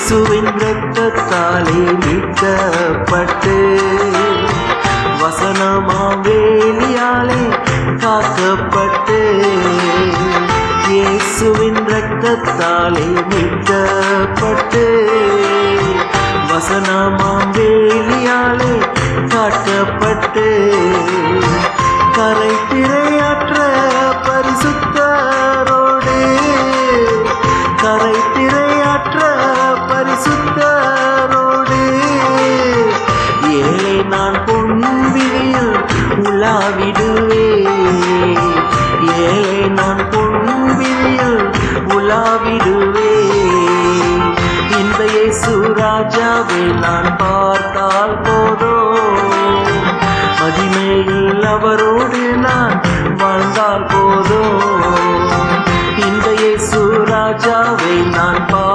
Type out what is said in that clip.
இயேசுவின் இரத்தத்தாலே மீட்கப்பட்டு வசனமாம் வேலியாலே காக்கப்பட்டு இயேசுவின் இரத்தத்தாலே மீட்கப்பட்டு வசனமாம் வேலியாலே காக்கப்பட்டு கரை திரையாற்ற பரிசுத்தரோடு கரை திரையாற்ற பரிசுத்தரோடு ஏழை நான் பொன்விழியில் உலாவிடுவே ஏழை நான் பொன்விழியில் உலாவிடுவே இந்த இயேசு ராஜாவை நான் பார்த்தால் போதோ மகிமையில் அவரோடு